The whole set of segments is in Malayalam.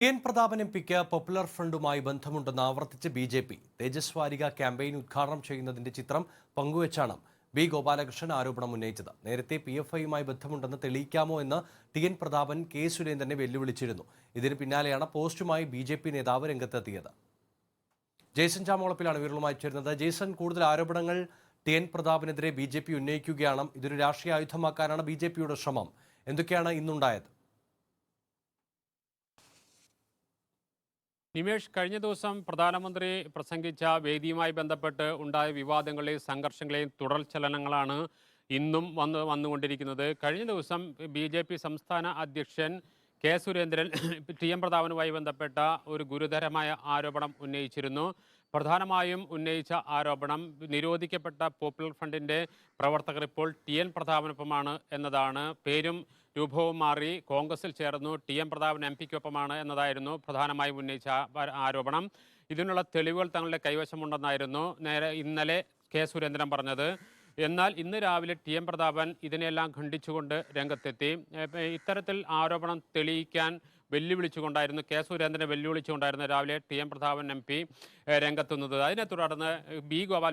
ടി.എൻ. പ്രതാപൻ എംപിക്ക് പോപ്പുലർ ഫ്രണ്ടുമായി ബന്ധമുണ്ടെന്ന് ആവർത്തിച്ച് ബി.ജെ.പി. തേജസ് വാരിക ക്യാമ്പയിൻ ഉദ്ഘാടനം ചെയ്യുന്നതിന്റെ ചിത്രം പങ്കുവച്ചാണ് ബി. ഗോപാലകൃഷ്ണൻ ആരോപണം ഉന്നയിച്ചത്. നേരത്തെ PFIയുമായി ബന്ധമുണ്ടെന്ന് തെളിയിക്കാമോ എന്ന് ടി.എൻ. പ്രതാപൻ കെ. സുരേന്ദ്രനെ വെല്ലുവിളിച്ചിരുന്നു. ഇതിന് പിന്നാലെയാണ് പോസ്റ്റുമായി ബി.ജെ.പി. നേതാവ് രംഗത്തെത്തിയത്. ജെയ്സൺ ചാമോളപ്പിലാണ് വിവരങ്ങളുമായി ചേരുന്നത്. ജെയ്സൺ, കൂടുതൽ ആരോപണങ്ങൾ ടി.എൻ. പ്രതാപനെതിരെ ബി.ജെ.പി. ഉന്നയിക്കുകയാണ്. ഇതൊരു രാഷ്ട്രീയ ആയുധമാക്കാനാണ് ബി.ജെ.പിയുടെ ശ്രമം. എന്തൊക്കെയാണ് ഇന്നുണ്ടായത്? നിമേഷ്, കഴിഞ്ഞ ദിവസം പ്രധാനമന്ത്രി പ്രസംഗിച്ച വേദിയുമായി ബന്ധപ്പെട്ട് ഉണ്ടായ വിവാദങ്ങളെയും സംഘർഷങ്ങളെയും തുടർചലനങ്ങളാണ് ഇന്നും വന്നുകൊണ്ടിരിക്കുന്നത്. കഴിഞ്ഞ ദിവസം BJP സംസ്ഥാന അധ്യക്ഷൻ കെ. സുരേന്ദ്രൻ ടി.എൻ. പ്രതാപനുമായി ബന്ധപ്പെട്ട ഒരു ഗുരുതരമായ ആരോപണം ഉന്നയിച്ചിരുന്നു. പ്രധാനമായും ഉന്നയിച്ച ആരോപണം നിരോധിക്കപ്പെട്ട പോപ്പുലർ ഫ്രണ്ടിൻ്റെ പ്രവർത്തകർ ഇപ്പോൾ ടി.എൻ. പ്രതാപനൊപ്പമാണ് എന്നതാണ്. പേരും രൂപവും മാറി കോൺഗ്രസിൽ ചേർന്നു ടി.എൻ. പ്രതാപൻ MPക്കൊപ്പമാണ് എന്നതായിരുന്നു പ്രധാനമായും ഉന്നയിച്ച ആരോപണം. ഇതിനുള്ള തെളിവുകൾ തങ്ങളുടെ കൈവശമുണ്ടെന്നായിരുന്നു ഇന്നലെ കെ. സുരേന്ദ്രൻ പറഞ്ഞത്. എന്നാൽ ഇന്ന് രാവിലെ ടി.എൻ. പ്രതാപൻ ഇതിനെല്ലാം ഖണ്ഡിച്ചുകൊണ്ട് രംഗത്തെത്തി. ഇത്തരത്തിൽ ആരോപണം തെളിയിക്കാൻ വെല്ലുവിളിച്ചുകൊണ്ടായിരുന്നു കെ. സുരേന്ദ്രനെ വെല്ലുവിളിച്ചുകൊണ്ടായിരുന്നു രാവിലെ ടി.എൻ. പ്രതാപൻ MP രംഗത്തുന്നത്. അതിനെ തുടർന്ന്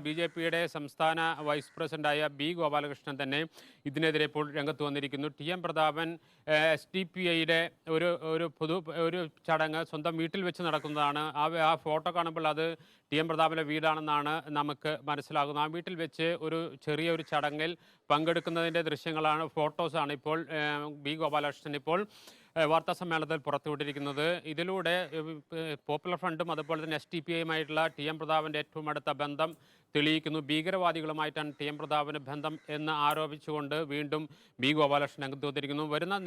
BJPയുടെ സംസ്ഥാന വൈസ് പ്രസിഡന്റായ ബി. ഗോപാലകൃഷ്ണൻ തന്നെ ഇതിനെതിരെ ഇപ്പോൾ രംഗത്ത് വന്നിരിക്കുന്നു. ടി.എൻ. പ്രതാപൻ SDPIയുടെ ഒരു ചടങ്ങ് സ്വന്തം വീട്ടിൽ വെച്ച് നടക്കുന്നതാണ്. ആ ഫോട്ടോ കാണുമ്പോൾ അത് ടി.എൻ. പ്രതാപൻ്റെ വീടാണെന്നാണ് നമുക്ക് മനസ്സിലാകുന്നത്. ആ വീട്ടിൽ വെച്ച് ചെറിയൊരു ചടങ്ങിൽ പങ്കെടുക്കുന്നതിൻ്റെ ദൃശ്യങ്ങളാണ്, ഫോട്ടോസാണ് ഇപ്പോൾ ബി. ഗോപാലകൃഷ്ണൻ ഇപ്പോൾ വാർത്താസമ്മേളനത്തിൽ പുറത്തുവിട്ടിരിക്കുന്നത്. ഇതിലൂടെ പോപ്പുലർ ഫ്രണ്ടും അതുപോലെ തന്നെ SDPIയുമായിട്ടുള്ള ടി.എൻ. പ്രതാപൻ്റെ ഏറ്റവും അടുത്ത ബന്ധം തെളിയിക്കുന്നു. ഭീകരവാദികളുമായിട്ടാണ് ടി.എൻ. പ്രതാപന് ബന്ധം എന്ന് ആരോപിച്ചുകൊണ്ട് വീണ്ടും ബി. ഗോപാലകൃഷ്ണൻ രംഗത്ത് വന്നിരിക്കുന്നു. വരുന്ന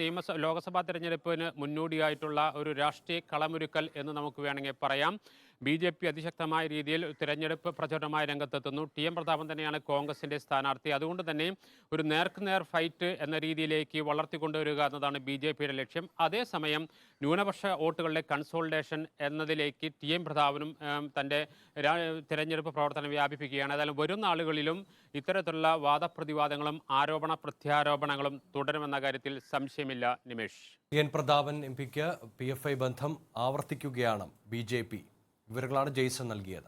ലോക്സഭാ തെരഞ്ഞെടുപ്പിന് മുന്നോടിയായിട്ടുള്ള ഒരു രാഷ്ട്രീയ കളമൊരുക്കൽ എന്ന് നമുക്ക് വേണമെങ്കിൽ പറയാം. BJP അതിശക്തമായ രീതിയിൽ തിരഞ്ഞെടുപ്പ് പ്രചരണമായ രംഗത്തെത്തുന്നു. ടി.എൻ. പ്രതാപൻ തന്നെയാണ് കോൺഗ്രസിൻ്റെ സ്ഥാനാർത്ഥി. അതുകൊണ്ട് തന്നെ ഒരു നേർക്കുനേർ ഫൈറ്റ് എന്ന രീതിയിലേക്ക് വളർത്തിക്കൊണ്ടുവരിക എന്നതാണ് BJPയുടെ ലക്ഷ്യം. അതേസമയം ന്യൂനപക്ഷ വോട്ടുകളുടെ കൺസോളിഡേഷൻ എന്നതിലേക്ക് ടി.എൻ. പ്രതാപനും തൻ്റെ തിരഞ്ഞെടുപ്പ് പ്രവർത്തനം വ്യാപിപ്പിക്കുകയാണ്. ഏതായാലും വരുന്ന നാളുകളിലും ഇത്തരത്തിലുള്ള വാദപ്രതിവാദങ്ങളും ആരോപണ പ്രത്യാരോപണങ്ങളും തുടരുമെന്ന കാര്യത്തിൽ സംശയമില്ല. നിമേഷ്, ടി.എൻ. പ്രതാപൻ MPക്ക് PFI ബന്ധം ആവർത്തിക്കുകയാണ് BJP. വിവരങ്ങളാണ് ജെയ്സൺ നൽകിയത്.